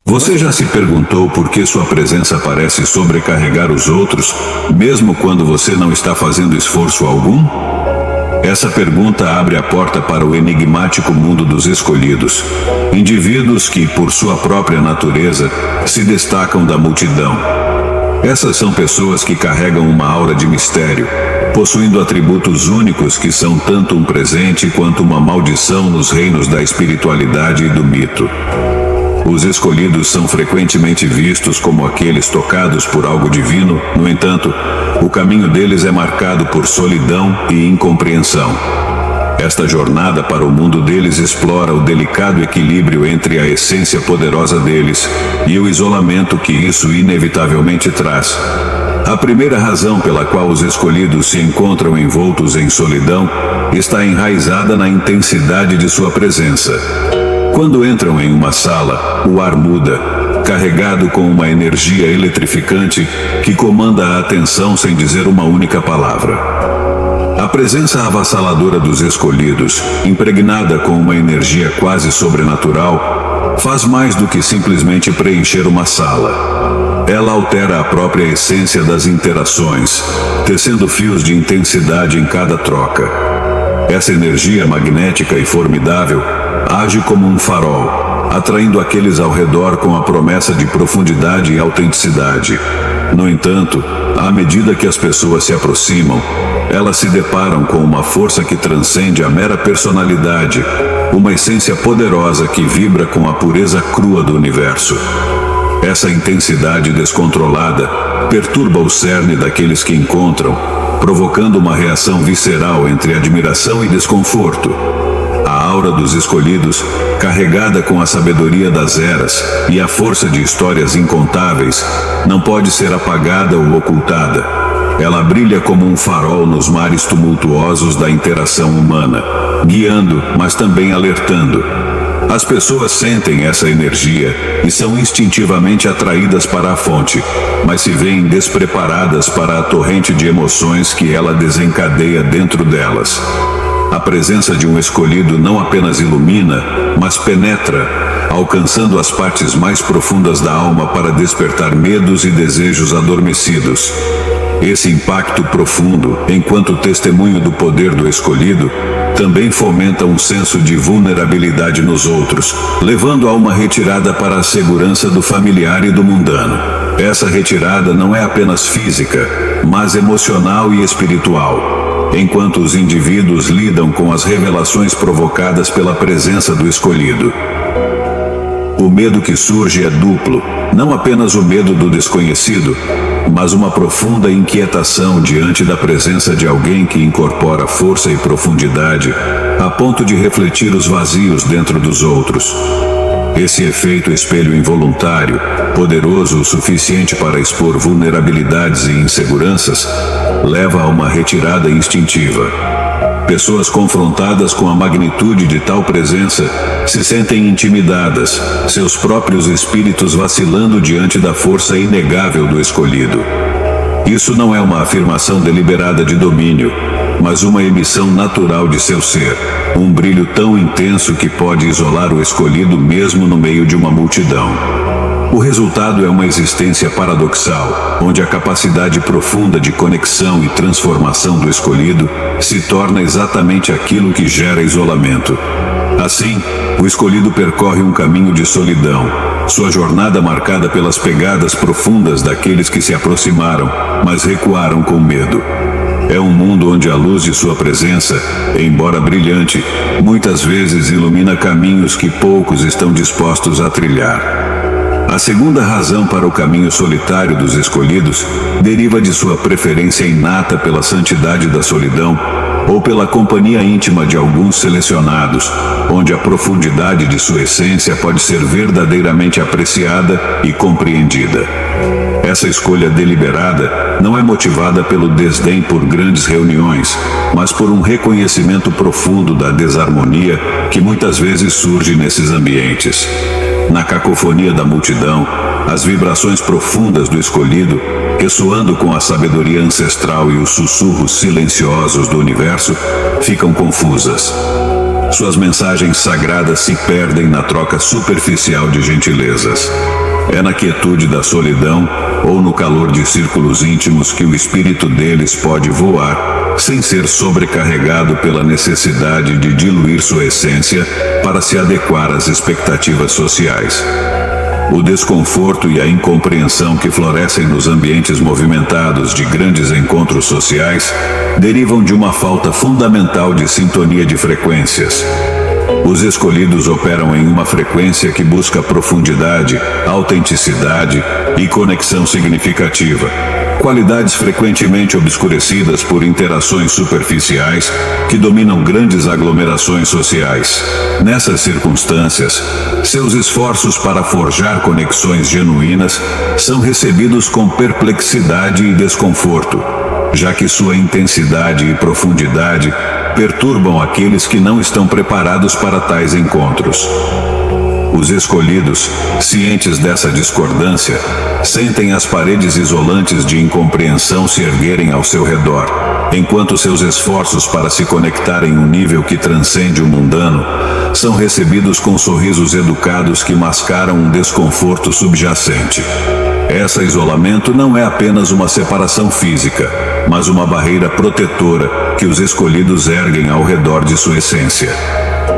Você já se perguntou por que sua presença parece sobrecarregar os outros, mesmo quando você não está fazendo esforço algum? Essa pergunta abre a porta para o enigmático mundo dos escolhidos, indivíduos que, por sua própria natureza, se destacam da multidão. Essas são pessoas que carregam uma aura de mistério, possuindo atributos únicos que são tanto um presente quanto uma maldição nos reinos da espiritualidade e do mito. Os escolhidos são frequentemente vistos como aqueles tocados por algo divino. No entanto, o caminho deles é marcado por solidão e incompreensão. Esta jornada para o mundo deles explora o delicado equilíbrio entre a essência poderosa deles e o isolamento que isso inevitavelmente traz. A primeira razão pela qual os escolhidos se encontram envoltos em solidão está enraizada na intensidade de sua presença. Quando entram em uma sala, o ar muda, carregado com uma energia eletrificante que comanda a atenção sem dizer uma única palavra. A presença avassaladora dos escolhidos, impregnada com uma energia quase sobrenatural, faz mais do que simplesmente preencher uma sala. Ela altera a própria essência das interações, tecendo fios de intensidade em cada troca. Essa energia magnética e formidável age como um farol, atraindo aqueles ao redor com a promessa de profundidade e autenticidade. No entanto, à medida que as pessoas se aproximam, elas se deparam com uma força que transcende a mera personalidade, uma essência poderosa que vibra com a pureza crua do universo. Essa intensidade descontrolada perturba o cerne daqueles que encontram, provocando uma reação visceral entre admiração e desconforto. A aura dos escolhidos, carregada com a sabedoria das eras e a força de histórias incontáveis, não pode ser apagada ou ocultada. Ela brilha como um farol nos mares tumultuosos da interação humana, guiando, mas também alertando. As pessoas sentem essa energia e são instintivamente atraídas para a fonte, mas se veem despreparadas para a torrente de emoções que ela desencadeia dentro delas. A presença de um escolhido não apenas ilumina, mas penetra, alcançando as partes mais profundas da alma para despertar medos e desejos adormecidos. Esse impacto profundo, enquanto testemunho do poder do escolhido, também fomenta um senso de vulnerabilidade nos outros, levando a uma retirada para a segurança do familiar e do mundano. Essa retirada não é apenas física, mas emocional e espiritual, enquanto os indivíduos lidam com as revelações provocadas pela presença do escolhido. O medo que surge é duplo, não apenas o medo do desconhecido, mas uma profunda inquietação diante da presença de alguém que incorpora força e profundidade, a ponto de refletir os vazios dentro dos outros. Esse efeito espelho involuntário, poderoso o suficiente para expor vulnerabilidades e inseguranças, leva a uma retirada instintiva. Pessoas confrontadas com a magnitude de tal presença se sentem intimidadas, seus próprios espíritos vacilando diante da força inegável do escolhido. Isso não é uma afirmação deliberada de domínio, mas uma emissão natural de seu ser, um brilho tão intenso que pode isolar o escolhido mesmo no meio de uma multidão. O resultado é uma existência paradoxal, onde a capacidade profunda de conexão e transformação do escolhido se torna exatamente aquilo que gera isolamento. Assim, o escolhido percorre um caminho de solidão, sua jornada marcada pelas pegadas profundas daqueles que se aproximaram, mas recuaram com medo. É um mundo onde a luz de sua presença, embora brilhante, muitas vezes ilumina caminhos que poucos estão dispostos a trilhar. A segunda razão para o caminho solitário dos escolhidos deriva de sua preferência inata pela santidade da solidão ou pela companhia íntima de alguns selecionados, onde a profundidade de sua essência pode ser verdadeiramente apreciada e compreendida. Essa escolha deliberada não é motivada pelo desdém por grandes reuniões, mas por um reconhecimento profundo da desarmonia que muitas vezes surge nesses ambientes. Na cacofonia da multidão, as vibrações profundas do escolhido, ressoando com a sabedoria ancestral e os sussurros silenciosos do universo, ficam confusas. Suas mensagens sagradas se perdem na troca superficial de gentilezas. É na quietude da solidão ou no calor de círculos íntimos que o espírito deles pode voar, sem ser sobrecarregado pela necessidade de diluir sua essência para se adequar às expectativas sociais. O desconforto e a incompreensão que florescem nos ambientes movimentados de grandes encontros sociais derivam de uma falta fundamental de sintonia de frequências. Os escolhidos operam em uma frequência que busca profundidade, autenticidade e conexão significativa, qualidades frequentemente obscurecidas por interações superficiais que dominam grandes aglomerações sociais. Nessas circunstâncias, seus esforços para forjar conexões genuínas são recebidos com perplexidade e desconforto, já que sua intensidade e profundidade perturbam aqueles que não estão preparados para tais encontros. Os escolhidos, cientes dessa discordância, sentem as paredes isolantes de incompreensão se erguerem ao seu redor, enquanto seus esforços para se conectar em um nível que transcende o mundano são recebidos com sorrisos educados que mascaram um desconforto subjacente. Esse isolamento não é apenas uma separação física, mas uma barreira protetora que os escolhidos erguem ao redor de sua essência.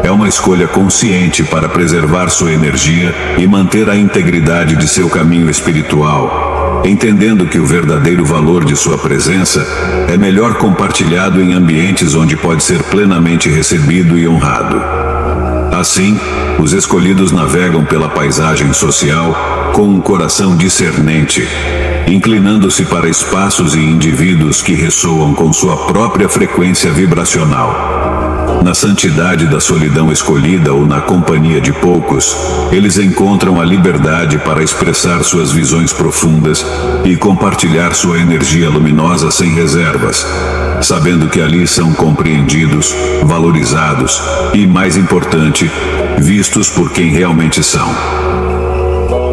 É uma escolha consciente para preservar sua energia e manter a integridade de seu caminho espiritual, entendendo que o verdadeiro valor de sua presença é melhor compartilhado em ambientes onde pode ser plenamente recebido e honrado. Assim, os escolhidos navegam pela paisagem social com um coração discernente, inclinando-se para espaços e indivíduos que ressoam com sua própria frequência vibracional. Na santidade da solidão escolhida ou na companhia de poucos, eles encontram a liberdade para expressar suas visões profundas e compartilhar sua energia luminosa sem reservas, sabendo que ali são compreendidos, valorizados e, mais importante, vistos por quem realmente são.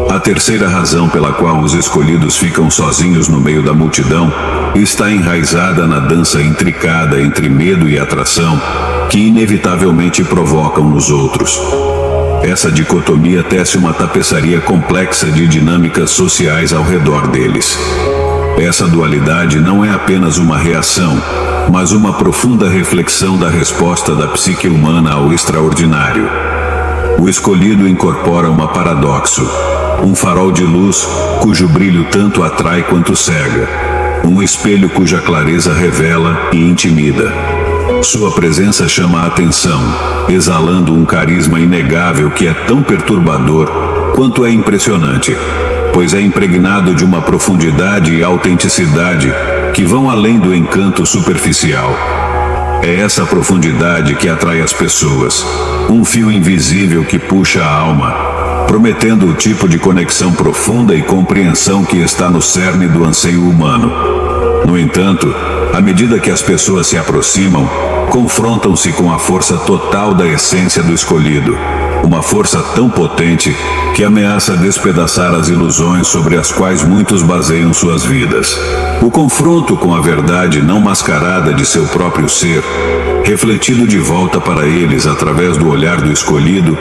A terceira razão pela qual os escolhidos ficam sozinhos no meio da multidão está enraizada na dança intricada entre medo e atração que inevitavelmente provocam nos outros. Essa dicotomia tece uma tapeçaria complexa de dinâmicas sociais ao redor deles. Essa dualidade não é apenas uma reação, mas uma profunda reflexão da resposta da psique humana ao extraordinário. O escolhido incorpora um paradoxo, um farol de luz cujo brilho tanto atrai quanto cega, um espelho cuja clareza revela e intimida. Sua presença chama a atenção, exalando um carisma inegável que é tão perturbador quanto é impressionante, pois é impregnado de uma profundidade e autenticidade que vão além do encanto superficial. É essa profundidade que atrai as pessoas, um fio invisível que puxa a alma, prometendo o tipo de conexão profunda e compreensão que está no cerne do anseio humano. No entanto, à medida que as pessoas se aproximam, confrontam-se com a força total da essência do escolhido, uma força tão potente que ameaça despedaçar as ilusões sobre as quais muitos baseiam suas vidas. O confronto com a verdade não mascarada de seu próprio ser, refletido de volta para eles através do olhar do escolhido,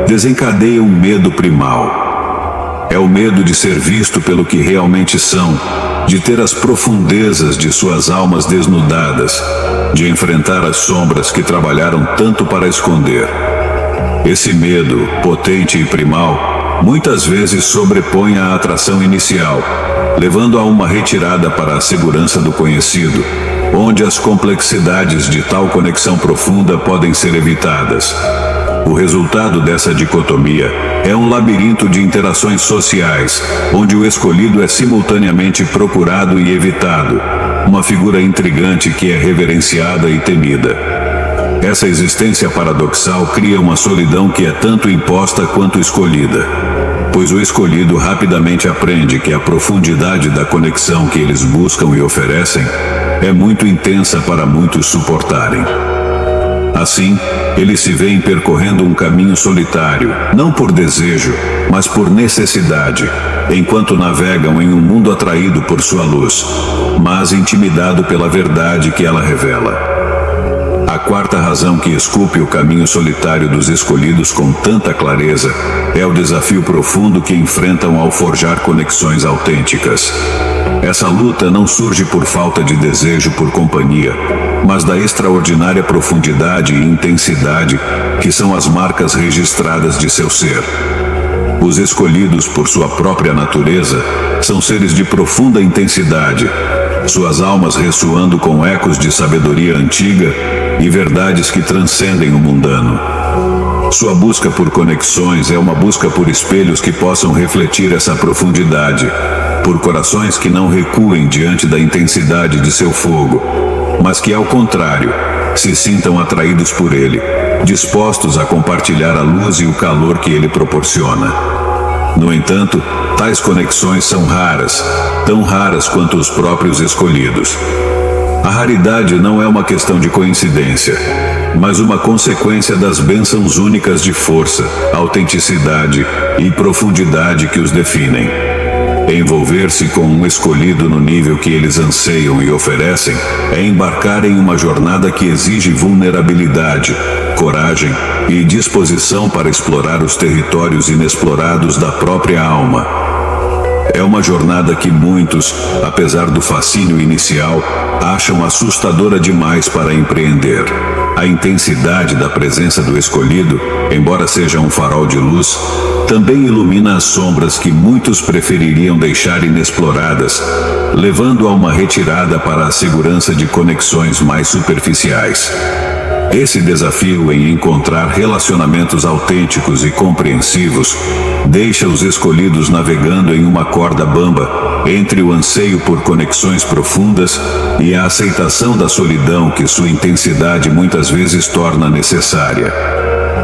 desencadeia um medo primal. É o medo de ser visto pelo que realmente são, de ter as profundezas de suas almas desnudadas, de enfrentar as sombras que trabalharam tanto para esconder. Esse medo, potente e primal, muitas vezes sobrepõe a atração inicial, levando a uma retirada para a segurança do conhecido, onde as complexidades de tal conexão profunda podem ser evitadas. O resultado dessa dicotomia é um labirinto de interações sociais, onde o escolhido é simultaneamente procurado e evitado, uma figura intrigante que é reverenciada e temida. Essa existência paradoxal cria uma solidão que é tanto imposta quanto escolhida, pois o escolhido rapidamente aprende que a profundidade da conexão que eles buscam e oferecem é muito intensa para muitos suportarem. Assim, eles se veem percorrendo um caminho solitário, não por desejo, mas por necessidade, enquanto navegam em um mundo atraído por sua luz, mas intimidado pela verdade que ela revela. A quarta razão que esculpe o caminho solitário dos escolhidos com tanta clareza é o desafio profundo que enfrentam ao forjar conexões autênticas. Essa luta não surge por falta de desejo por companhia, mas da extraordinária profundidade e intensidade que são as marcas registradas de seu ser. Os escolhidos, por sua própria natureza, são seres de profunda intensidade, suas almas ressoando com ecos de sabedoria antiga e verdades que transcendem o mundano. Sua busca por conexões é uma busca por espelhos que possam refletir essa profundidade, por corações que não recuem diante da intensidade de seu fogo, mas que, ao contrário, se sintam atraídos por ele, dispostos a compartilhar a luz e o calor que ele proporciona. No entanto, tais conexões são raras, tão raras quanto os próprios escolhidos. A raridade não é uma questão de coincidência, mas uma consequência das bênçãos únicas de força, autenticidade e profundidade que os definem. Envolver-se com um escolhido no nível que eles anseiam e oferecem é embarcar em uma jornada que exige vulnerabilidade, coragem e disposição para explorar os territórios inexplorados da própria alma. É uma jornada que muitos, apesar do fascínio inicial, acham assustadora demais para empreender. A intensidade da presença do escolhido, embora seja um farol de luz, também ilumina as sombras que muitos prefeririam deixar inexploradas, levando a uma retirada para a segurança de conexões mais superficiais. Esse desafio em encontrar relacionamentos autênticos e compreensivos deixa os escolhidos navegando em uma corda bamba entre o anseio por conexões profundas e a aceitação da solidão que sua intensidade muitas vezes torna necessária.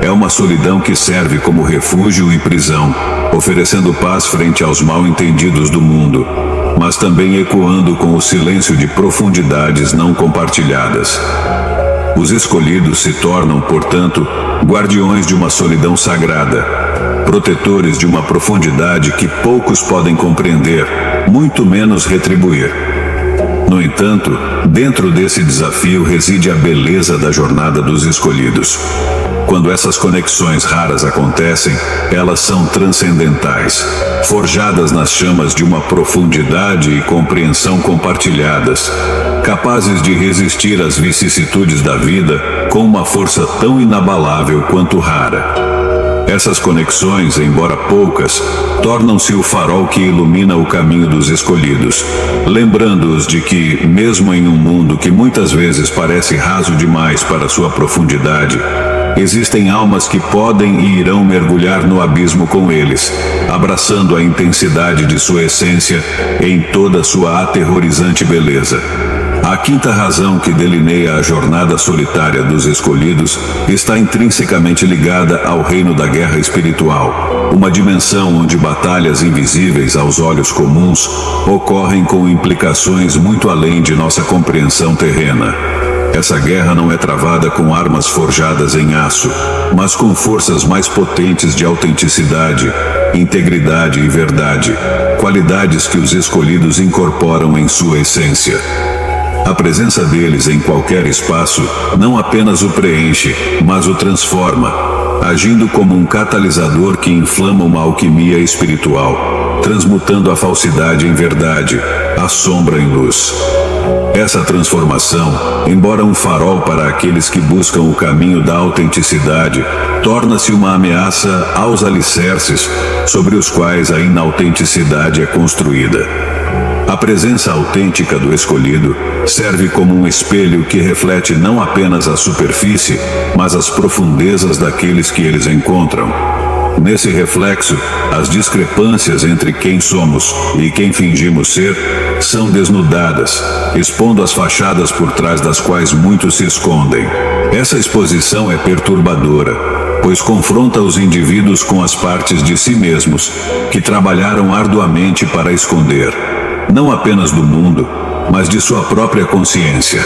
É uma solidão que serve como refúgio e prisão, oferecendo paz frente aos mal-entendidos do mundo, mas também ecoando com o silêncio de profundidades não compartilhadas. Os escolhidos se tornam, portanto, guardiões de uma solidão sagrada, protetores de uma profundidade que poucos podem compreender, muito menos retribuir. No entanto, dentro desse desafio reside a beleza da jornada dos escolhidos. Quando essas conexões raras acontecem, elas são transcendentais, forjadas nas chamas de uma profundidade e compreensão compartilhadas, capazes de resistir às vicissitudes da vida com uma força tão inabalável quanto rara. Essas conexões, embora poucas, tornam-se o farol que ilumina o caminho dos escolhidos, lembrando-os de que, mesmo em um mundo que muitas vezes parece raso demais para sua profundidade, existem almas que podem e irão mergulhar no abismo com eles, abraçando a intensidade de sua essência em toda sua aterrorizante beleza. A quinta razão que delineia a jornada solitária dos escolhidos está intrinsecamente ligada ao reino da guerra espiritual, uma dimensão onde batalhas invisíveis aos olhos comuns ocorrem com implicações muito além de nossa compreensão terrena. Essa guerra não é travada com armas forjadas em aço, mas com forças mais potentes de autenticidade, integridade e verdade, qualidades que os escolhidos incorporam em sua essência. A presença deles em qualquer espaço não apenas o preenche, mas o transforma, agindo como um catalisador que inflama uma alquimia espiritual, transmutando a falsidade em verdade, a sombra em luz. Essa transformação, embora um farol para aqueles que buscam o caminho da autenticidade, torna-se uma ameaça aos alicerces sobre os quais a inautenticidade é construída. A presença autêntica do escolhido serve como um espelho que reflete não apenas a superfície, mas as profundezas daqueles que eles encontram. Nesse reflexo, as discrepâncias entre quem somos e quem fingimos ser são desnudadas, expondo as fachadas por trás das quais muitos se escondem. Essa exposição é perturbadora, pois confronta os indivíduos com as partes de si mesmos que trabalharam arduamente para esconder, não apenas do mundo, mas de sua própria consciência.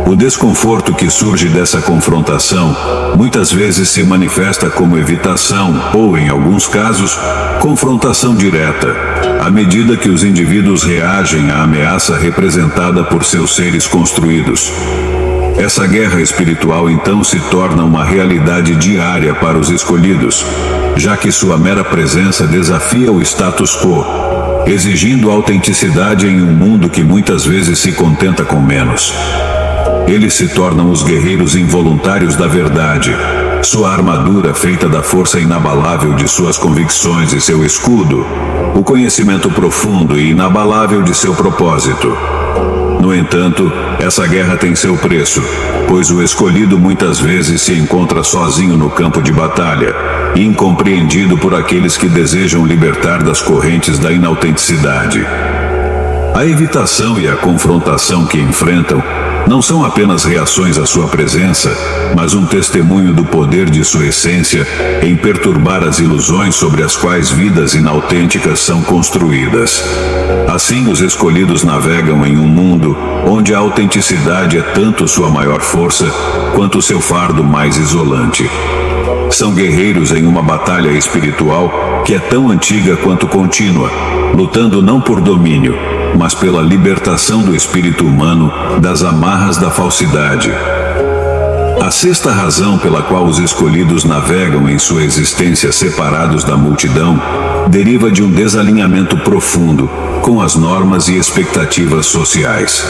O desconforto que surge dessa confrontação muitas vezes se manifesta como evitação ou, em alguns casos, confrontação direta, à medida que os indivíduos reagem à ameaça representada por seus seres construídos. Essa guerra espiritual então se torna uma realidade diária para os escolhidos, já que sua mera presença desafia o status quo, exigindo autenticidade em um mundo que muitas vezes se contenta com menos. Eles se tornam os guerreiros involuntários da verdade, sua armadura feita da força inabalável de suas convicções e seu escudo, o conhecimento profundo e inabalável de seu propósito. No entanto, essa guerra tem seu preço, pois o escolhido muitas vezes se encontra sozinho no campo de batalha, incompreendido por aqueles que desejam libertar das correntes da inautenticidade. A evitação e a confrontação que enfrentam não são apenas reações à sua presença, mas um testemunho do poder de sua essência em perturbar as ilusões sobre as quais vidas inautênticas são construídas. Assim, os escolhidos navegam em um mundo onde a autenticidade é tanto sua maior força quanto seu fardo mais isolante. São guerreiros em uma batalha espiritual que é tão antiga quanto contínua, lutando não por domínio, mas pela libertação do espírito humano das amarras da falsidade. A sexta razão pela qual os escolhidos navegam em sua existência separados da multidão deriva de um desalinhamento profundo com as normas e expectativas sociais.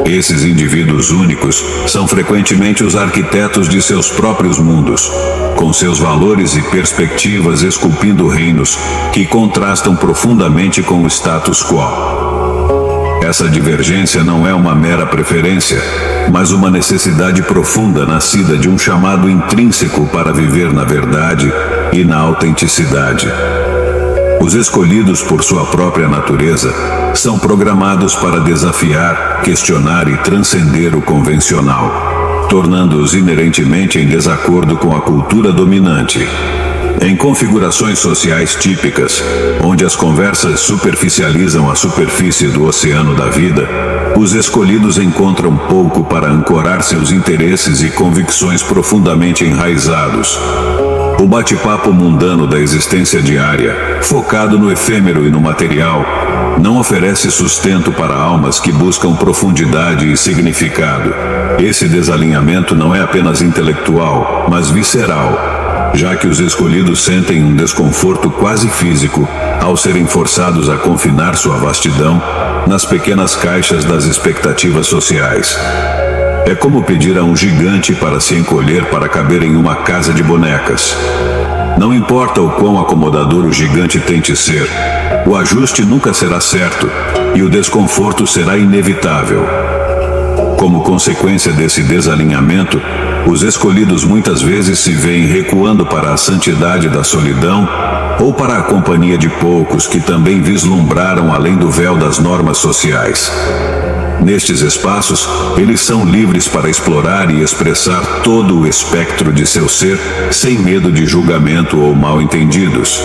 Esses indivíduos únicos são frequentemente os arquitetos de seus próprios mundos, com seus valores e perspectivas esculpindo reinos que contrastam profundamente com o status quo. Essa divergência não é uma mera preferência, mas uma necessidade profunda nascida de um chamado intrínseco para viver na verdade e na autenticidade. Os escolhidos por sua própria natureza são programados para desafiar, questionar e transcender o convencional, tornando-os inerentemente em desacordo com a cultura dominante. Em configurações sociais típicas, onde as conversas superficializam a superfície do oceano da vida, os escolhidos encontram pouco para ancorar seus interesses e convicções profundamente enraizados. O bate-papo mundano da existência diária, focado no efêmero e no material, não oferece sustento para almas que buscam profundidade e significado. Esse desalinhamento não é apenas intelectual, mas visceral, já que os escolhidos sentem um desconforto quase físico ao serem forçados a confinar sua vastidão nas pequenas caixas das expectativas sociais. É como pedir a um gigante para se encolher para caber em uma casa de bonecas. Não importa o quão acomodador o gigante tente ser, o ajuste nunca será certo e o desconforto será inevitável. Como consequência desse desalinhamento, os escolhidos muitas vezes se veem recuando para a santidade da solidão ou para a companhia de poucos que também vislumbraram além do véu das normas sociais. Nestes espaços, eles são livres para explorar e expressar todo o espectro de seu ser, sem medo de julgamento ou mal-entendidos.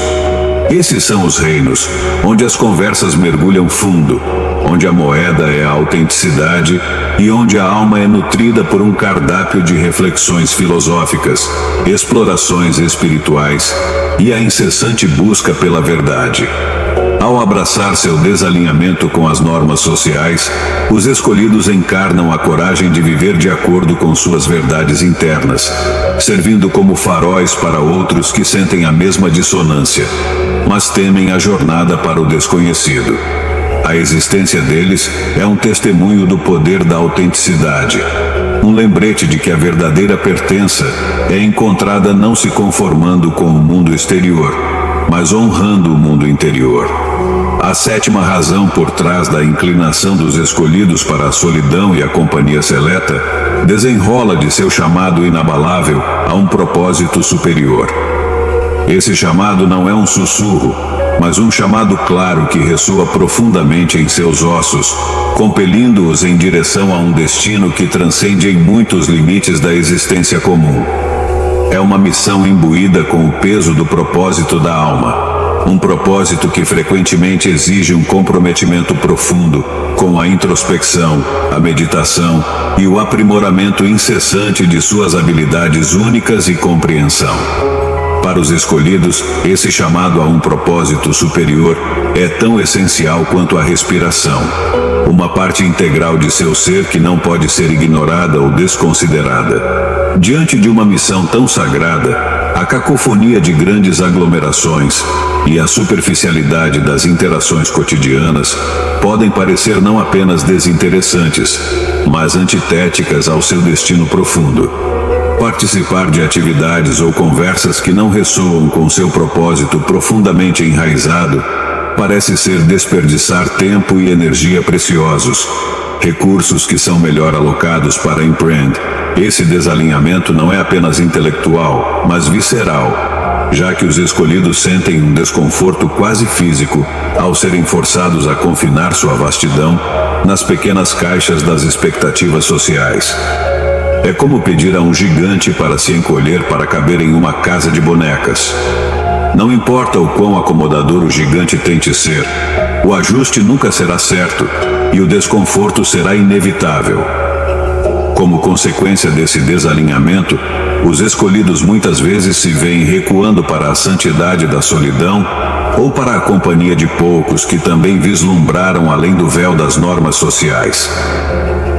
Esses são os reinos, onde as conversas mergulham fundo, onde a moeda é a autenticidade e onde a alma é nutrida por um cardápio de reflexões filosóficas, explorações espirituais e a incessante busca pela verdade. Ao abraçar seu desalinhamento com as normas sociais, os escolhidos encarnam a coragem de viver de acordo com suas verdades internas, servindo como faróis para outros que sentem a mesma dissonância, mas temem a jornada para o desconhecido. A existência deles é um testemunho do poder da autenticidade, um lembrete de que a verdadeira pertença é encontrada não se conformando com o mundo exterior, mas honrando o mundo interior. A sétima razão por trás da inclinação dos escolhidos para a solidão e a companhia seleta desenrola de seu chamado inabalável a um propósito superior. Esse chamado não é um sussurro, mas um chamado claro que ressoa profundamente em seus ossos, compelindo-os em direção a um destino que transcende em muitos limites da existência comum. É uma missão imbuída com o peso do propósito da alma. Um propósito que frequentemente exige um comprometimento profundo com a introspecção, a meditação e o aprimoramento incessante de suas habilidades únicas e compreensão. Para os escolhidos, esse chamado a um propósito superior é tão essencial quanto a respiração, uma parte integral de seu ser que não pode ser ignorada ou desconsiderada. Diante de uma missão tão sagrada, a cacofonia de grandes aglomerações e a superficialidade das interações cotidianas podem parecer não apenas desinteressantes, mas antitéticas ao seu destino profundo. Participar de atividades ou conversas que não ressoam com seu propósito profundamente enraizado parece ser desperdiçar tempo e energia preciosos, recursos que são melhor alocados para empreender. Esse desalinhamento não é apenas intelectual, mas visceral, já que os escolhidos sentem um desconforto quase físico ao serem forçados a confinar sua vastidão nas pequenas caixas das expectativas sociais. É como pedir a um gigante para se encolher para caber em uma casa de bonecas. Não importa o quão acomodador o gigante tente ser, o ajuste nunca será certo e o desconforto será inevitável. Como consequência desse desalinhamento, os escolhidos muitas vezes se veem recuando para a santidade da solidão ou para a companhia de poucos que também vislumbraram além do véu das normas sociais.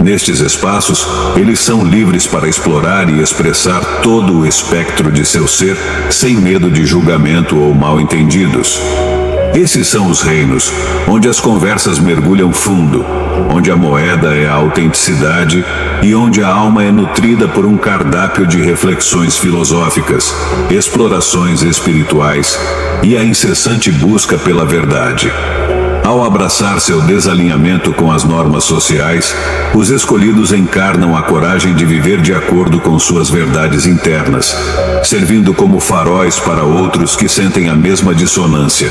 Nestes espaços, eles são livres para explorar e expressar todo o espectro de seu ser sem medo de julgamento ou mal-entendidos. Esses são os reinos, onde as conversas mergulham fundo, onde a moeda é a autenticidade e onde a alma é nutrida por um cardápio de reflexões filosóficas, explorações espirituais e a incessante busca pela verdade. Ao abraçar seu desalinhamento com as normas sociais, os escolhidos encarnam a coragem de viver de acordo com suas verdades internas, servindo como faróis para outros que sentem a mesma dissonância,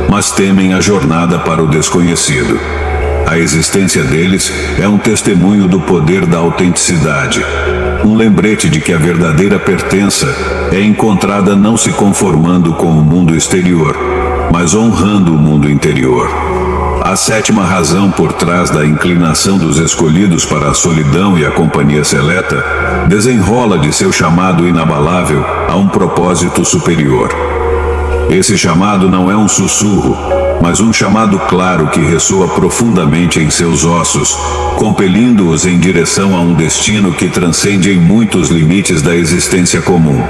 mas temem a jornada para o desconhecido. A existência deles é um testemunho do poder da autenticidade, um lembrete de que a verdadeira pertença é encontrada não se conformando com o mundo exterior, mas honrando o mundo interior. A sétima razão por trás da inclinação dos escolhidos para a solidão e a companhia seleta desenrola de seu chamado inabalável a um propósito superior. Esse chamado não é um sussurro, mas um chamado claro que ressoa profundamente em seus ossos, compelindo-os em direção a um destino que transcende em muitos limites da existência comum.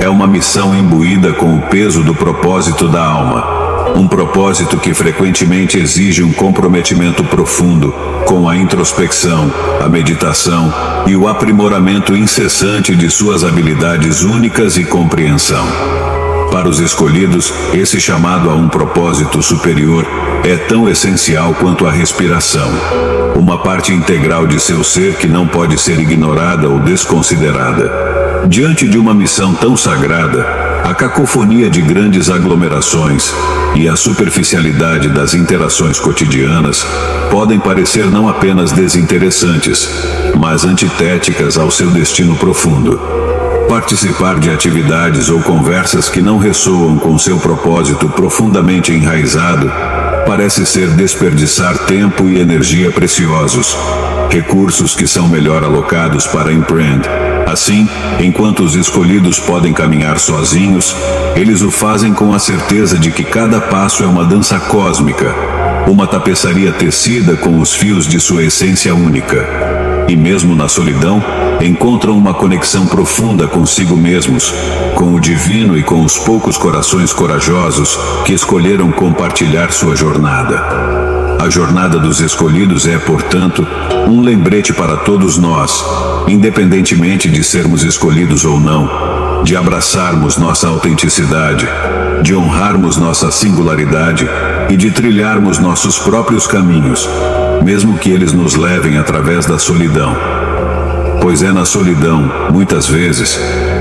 É uma missão imbuída com o peso do propósito da alma. Um propósito que frequentemente exige um comprometimento profundo com a introspecção, a meditação e o aprimoramento incessante de suas habilidades únicas e compreensão. Para os escolhidos, esse chamado a um propósito superior é tão essencial quanto a respiração, uma parte integral de seu ser que não pode ser ignorada ou desconsiderada. Diante de uma missão tão sagrada, a cacofonia de grandes aglomerações e a superficialidade das interações cotidianas podem parecer não apenas desinteressantes, mas antitéticas ao seu destino profundo. Participar de atividades ou conversas que não ressoam com seu propósito profundamente enraizado parece ser desperdiçar tempo e energia preciosos, recursos que são melhor alocados para empreender. Assim, enquanto os escolhidos podem caminhar sozinhos, eles o fazem com a certeza de que cada passo é uma dança cósmica, uma tapeçaria tecida com os fios de sua essência única. E mesmo na solidão, encontram uma conexão profunda consigo mesmos, com o divino e com os poucos corações corajosos que escolheram compartilhar sua jornada. A jornada dos escolhidos é, portanto, um lembrete para todos nós, independentemente de sermos escolhidos ou não, de abraçarmos nossa autenticidade, de honrarmos nossa singularidade e de trilharmos nossos próprios caminhos, mesmo que eles nos levem através da solidão. Pois é na solidão, muitas vezes,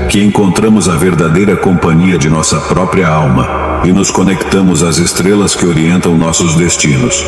que encontramos a verdadeira companhia de nossa própria alma e nos conectamos às estrelas que orientam nossos destinos.